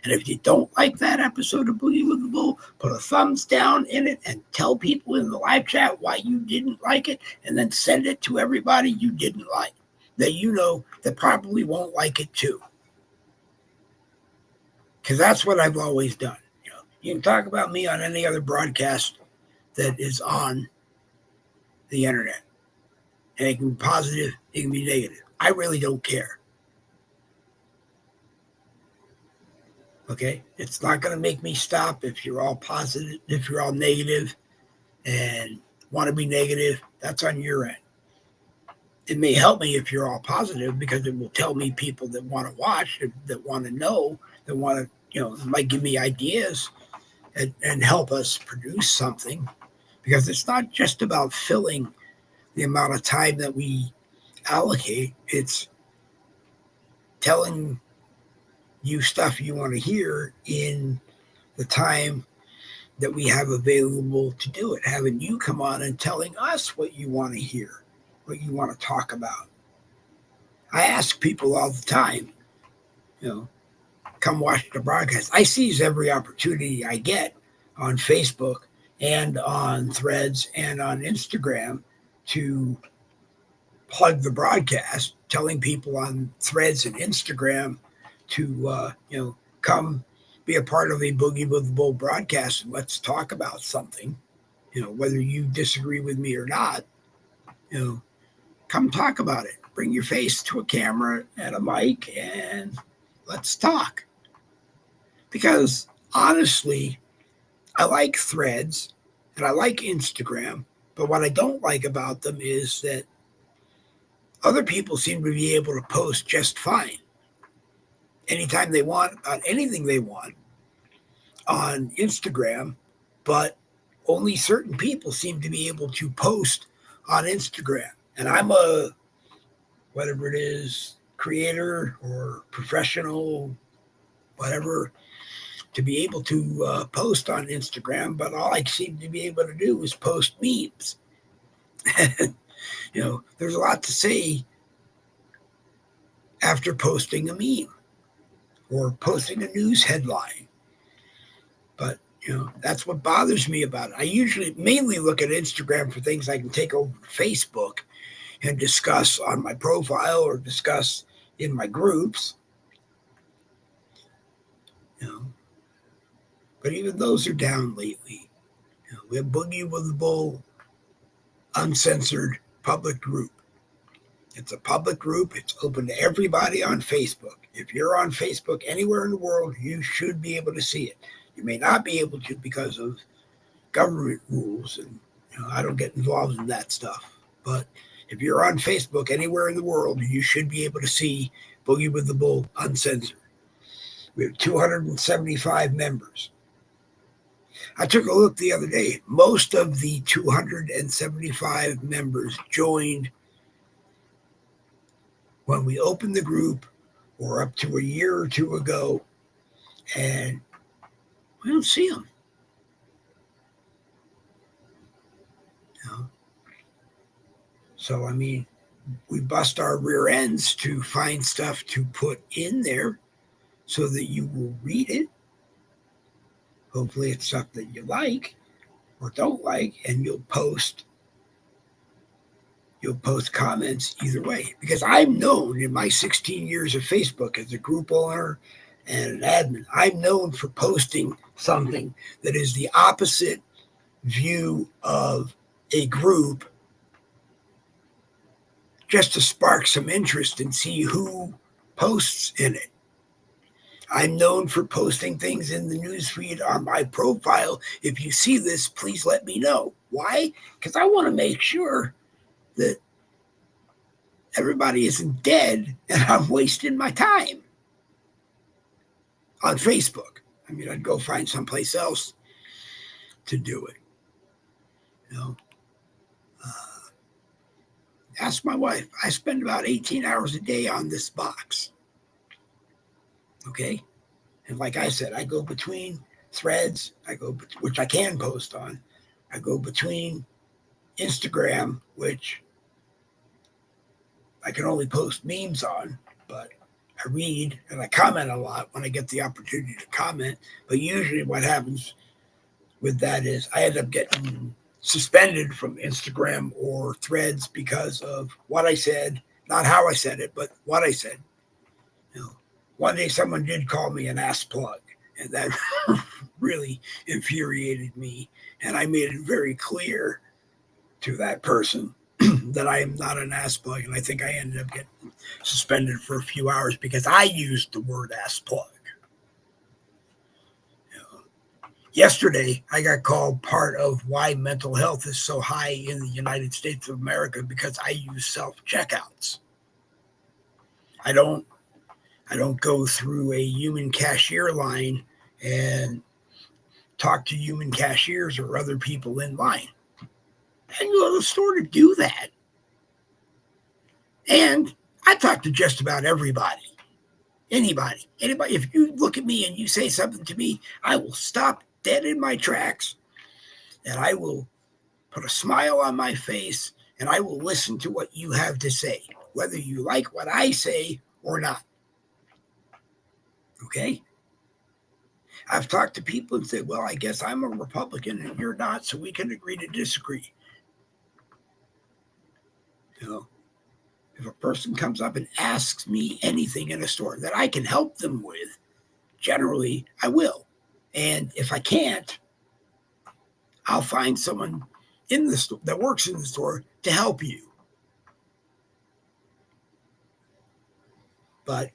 And if you don't like that episode of Boogie with the Bull, put a thumbs down in it and tell people in the live chat why you didn't like it, and then send it to everybody you didn't like that you know that probably won't like it too. Because that's what I've always done. You can talk about me on any other broadcast that is on the internet. And it can be positive, it can be negative. I really don't care. Okay? It's not going to make me stop if you're all positive, if you're all negative and want to be negative. That's on your end. It may help me if you're all positive because it will tell me people that want to watch, that want to know, that want to, might give me ideas and help us produce something. Because it's not just about filling the amount of time that we allocate. It's telling you stuff you want to hear in the time that we have available to do it. Having you come on and telling us what you want to hear, what you want to talk about. I ask people all the time, come watch the broadcast. I seize every opportunity I get on Facebook and on Threads and on Instagram to plug the broadcast, telling people on Threads and Instagram to, come be a part of a Boogie with the Bull broadcast and let's talk about something, whether you disagree with me or not, come talk about it. Bring your face to a camera and a mic and let's talk. Because honestly, I like Threads and I like Instagram, but what I don't like about them is that other people seem to be able to post just fine anytime they want on anything they want on Instagram, but only certain people seem to be able to post on Instagram. And I'm a, whatever it is, creator or professional, whatever, to be able to post on Instagram, but all I seem to be able to do is post memes. There's a lot to say after posting a meme or posting a news headline. But, that's what bothers me about it. I usually mainly look at Instagram for things I can take over to Facebook and discuss on my profile or discuss in my groups. You know, but even those are down lately. We have Boogie with the Bull Uncensored Public Group. It's a public group. It's open to everybody on Facebook. If you're on Facebook anywhere in the world, you should be able to see it. You may not be able to because of government rules, and I don't get involved in that stuff. But if you're on Facebook anywhere in the world, you should be able to see Boogie with the Bull Uncensored. We have 275 members. I took a look the other day. Most of the 275 members joined when we opened the group or up to a year or two ago, and we don't see them. So, we bust our rear ends to find stuff to put in there so that you will read it. Hopefully it's stuff that you like or don't like, and you'll post comments either way. Because I'm known in my 16 years of Facebook as a group owner and an admin, I'm known for posting something that is the opposite view of a group just to spark some interest and see who posts in it. I'm known for posting things in the newsfeed on my profile. If you see this, please let me know. Why? Because I want to make sure that everybody isn't dead and I'm wasting my time on Facebook. I'd go find someplace else to do it. Ask my wife. I spend about 18 hours a day on this box. Okay? And like I said, I go between threads, which I can post on. I go between Instagram, which I can only post memes on, but I read and I comment a lot when I get the opportunity to comment. But usually what happens with that is I end up getting suspended from Instagram or threads because of what I said, not how I said it, but what I said. One day someone did call me an ass plug, and that really infuriated me. And I made it very clear to that person that I am not an ass plug. And I think I ended up getting suspended for a few hours because I used the word ass plug. Yesterday, I got called part of why mental health is so high in the United States of America because I use self-checkouts. I don't go through a human cashier line and talk to human cashiers or other people in line. I can go to the store to do that. And I talk to just about everybody. Anybody. If you look at me and you say something to me, I will stop dead in my tracks and I will put a smile on my face and I will listen to what you have to say, whether you like what I say or not. Okay? I've talked to people and said, well, I guess I'm a Republican and you're not, so we can agree to disagree. If a person comes up and asks me anything in a store that I can help them with, generally I will. And if I can't, I'll find someone in the store that works in the store to help you. But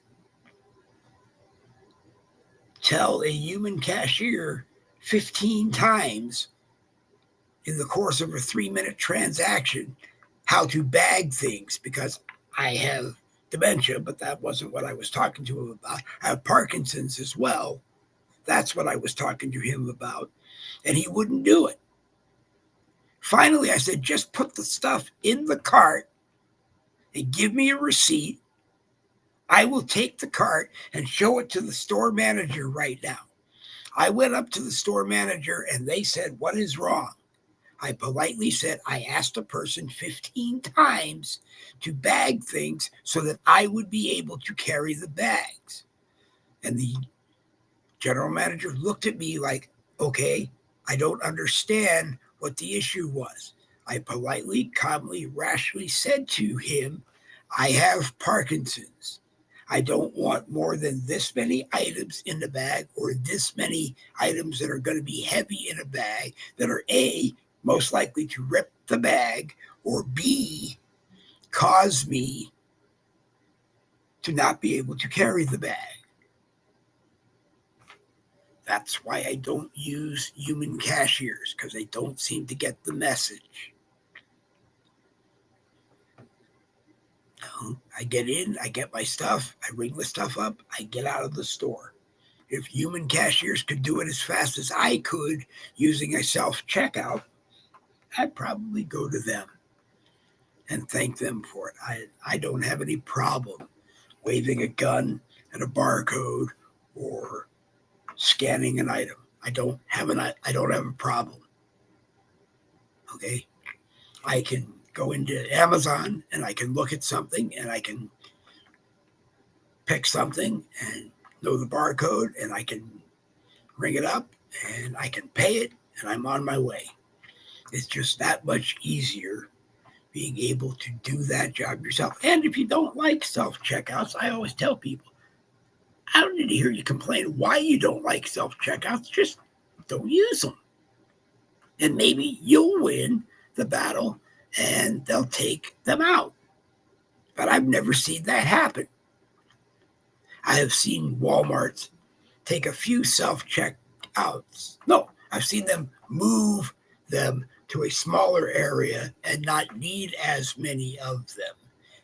tell a human cashier 15 times in the course of a 3-minute transaction how to bag things, because I have dementia, but that wasn't what I was talking to him about. I have Parkinson's as well. That's what I was talking to him about. And he wouldn't do it. Finally, I said, just put the stuff in the cart and give me a receipt. I will take the cart and show it to the store manager right now. I went up to the store manager and they said, what is wrong? I politely said I asked a person 15 times to bag things so that I would be able to carry the bags. And the general manager looked at me like, okay, I don't understand what the issue was. I politely, calmly, rationally said to him, I have Parkinson's. I don't want more than this many items in the bag or this many items that are going to be heavy in a bag that are A, most likely to rip the bag, or B, cause me to not be able to carry the bag. That's why I don't use human cashiers, because they don't seem to get the message. I get in, I get my stuff, I ring the stuff up, I get out of the store. If human cashiers could do it as fast as I could using a self-checkout, I'd probably go to them and thank them for it. I don't have any problem waving a gun at a barcode or scanning an item. I don't have a problem. Okay? I can go into Amazon and I can look at something and I can pick something and know the barcode and I can ring it up and I can pay it and I'm on my way. It's just that much easier being able to do that job yourself. And if you don't like self-checkouts, I always tell people, I don't need to hear you complain why you don't like self-checkouts. Just don't use them. And maybe you'll win the battle and they'll take them out. But I've never seen that happen. I have seen Walmarts take a few self-checkouts. No, I've seen them move them to a smaller area and not need as many of them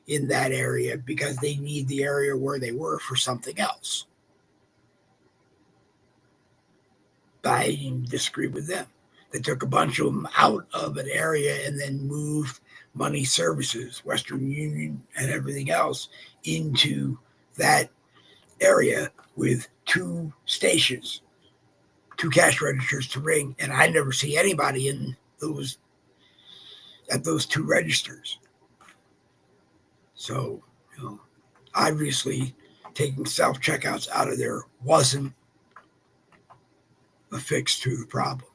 in that area because they need the area where they were for something else. But I disagree with them. They took a bunch of them out of an area and then moved money services, Western Union and everything else into that area with 2 stations, 2 cash registers to ring. And I never see anybody at those 2 registers. So, obviously taking self-checkouts out of there wasn't a fix to the problem.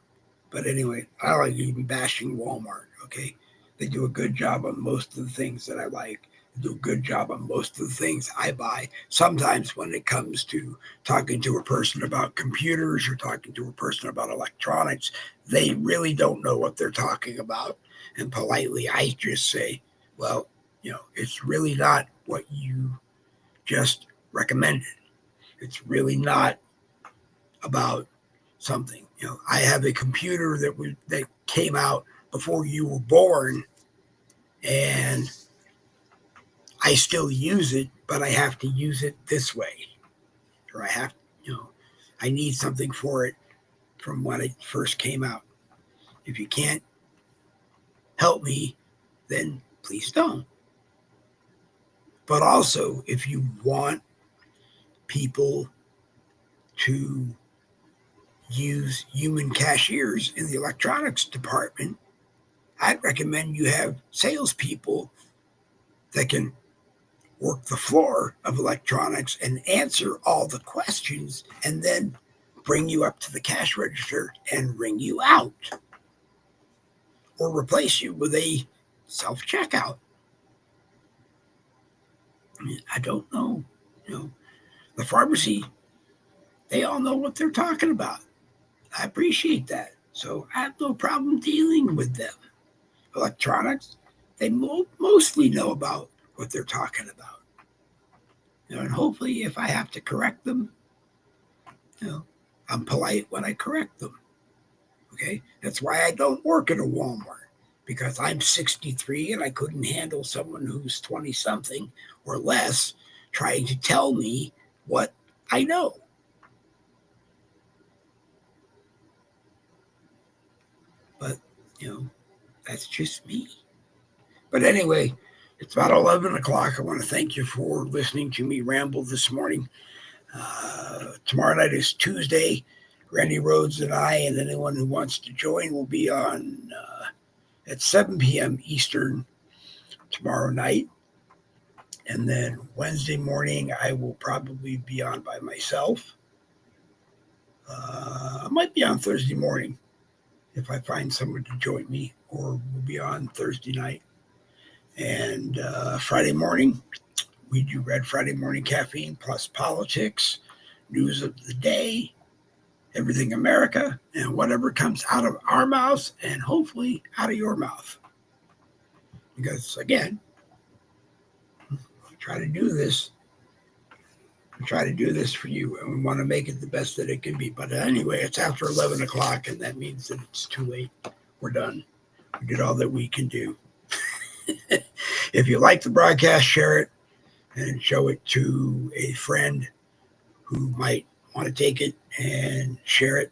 But anyway, I don't like even bashing Walmart, okay? They do a good job on most of the things that I like. They do a good job on most of the things I buy. Sometimes when it comes to talking to a person about computers or talking to a person about electronics, they really don't know what they're talking about. And politely, I just say, well, it's really not what you just recommended. It's really not about something. I have a computer that came out before you were born, and I still use it, but I have to use it this way, or I need something for it from when it first came out. If you can't help me, then please don't. But also, if you want people to use human cashiers in the electronics department, I'd recommend you have salespeople that can work the floor of electronics and answer all the questions and then bring you up to the cash register and ring you out or replace you with a self-checkout. I don't know. The pharmacy, they all know what they're talking about. I appreciate that. So I have no problem dealing with them. Electronics, they mostly know about what they're talking about. And hopefully if I have to correct them, I'm polite when I correct them. Okay? That's why I don't work at a Walmart, because I'm 63 and I couldn't handle someone who's 20-something or less trying to tell me what I know. But, that's just me. But anyway, it's about 11 o'clock. I want to thank you for listening to me ramble this morning. Tomorrow night is Tuesday. Randy Rhodes and I, and anyone who wants to join, will be on at 7 p.m. Eastern tomorrow night. And then Wednesday morning, I will probably be on by myself. I might be on Thursday morning if I find someone to join me, or we'll be on Thursday night. And Friday morning, we do Red Friday Morning Caffeine plus politics, news of the day, everything America, and whatever comes out of our mouths and hopefully out of your mouth. Because again, we try to do this. We try to do this for you, and we want to make it the best that it can be. But anyway, it's after 11 o'clock, and that means that it's too late. We're done. We did all that we can do. If you like the broadcast, share it and show it to a friend who might want to take it and share it.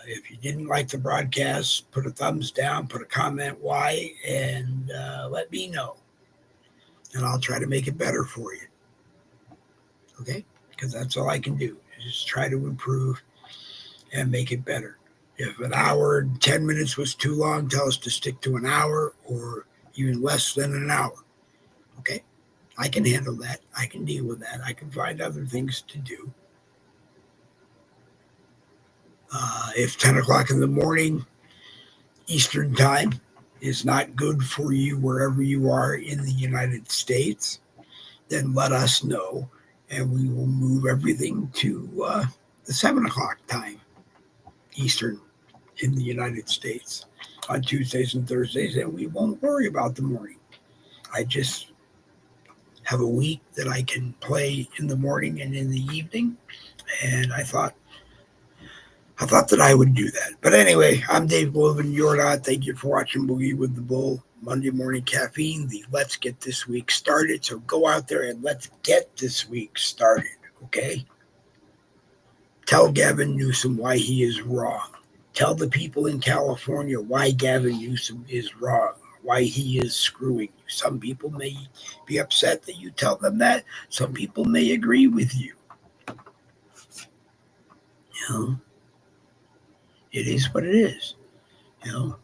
If you didn't like the broadcast, put a thumbs down, put a comment why, and let me know. And I'll try to make it better for you. Okay? Because that's all I can do, is just try to improve and make it better. If an hour and 10 minutes was too long, tell us to stick to an hour or even less than an hour. Okay? I can handle that. I can deal with that. I can find other things to do. If 10 o'clock in the morning Eastern time is not good for you wherever you are in the United States, then let us know, and we will move everything to the 7 o'clock time Eastern in the United States on Tuesdays and Thursdays, and we won't worry about the morning. I just have a week that I can play in the morning and in the evening, and I thought that I would do that. But anyway, I'm Dave Golovin. You're not. Thank you for watching Boogie with the Bull, Monday Morning Caffeine, the Let's Get This Week Started. So go out there and let's get this week started, okay? Tell Gavin Newsom why he is wrong. Tell the people in California why Gavin Newsom is wrong, why he is screwing you. Some people may be upset that you tell them that. Some people may agree with you. You know? It is what it is. You know,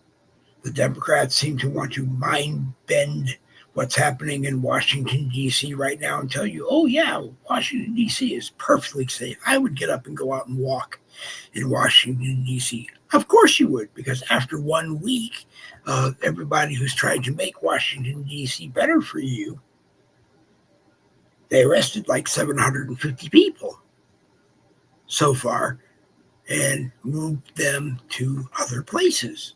the Democrats seem to want to mind bend what's happening in Washington, D.C. right now and tell you, oh, yeah, Washington, D.C. is perfectly safe. I would get up and go out and walk in Washington, D.C. Of course you would, because after 1 week of everybody who's tried to make Washington, D.C. better for you, they arrested like 750 people so far and moved them to other places.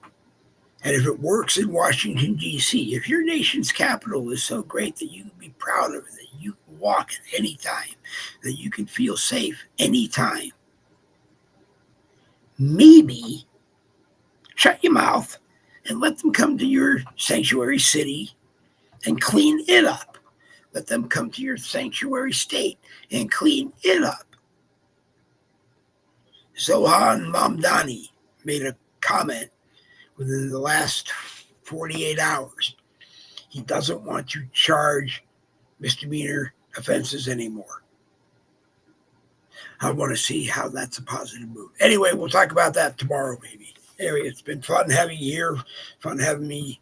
And if it works in Washington, D.C., if your nation's capital is so great that you can be proud of it, that you can walk at any time, that you can feel safe anytime, maybe shut your mouth and let them come to your sanctuary city and clean it up. Let them come to your sanctuary state and clean it up. Zohan Mamdani made a comment within the last 48 hours. He doesn't want to charge misdemeanor offenses anymore. I want to see how that's a positive move. Anyway, we'll talk about that tomorrow, maybe. Anyway, it's been fun having you here, fun having me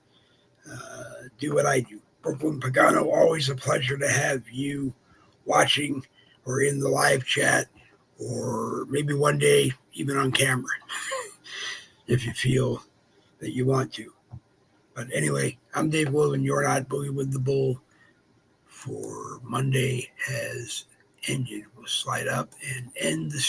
do what I do. Brooklyn Pagano, always a pleasure to have you watching or in the live chat, or maybe one day even on camera if you feel that you want to. But anyway, I'm Dave Golovin. You're not. Boogie with the Bull for Monday has ended. We'll slide up and end the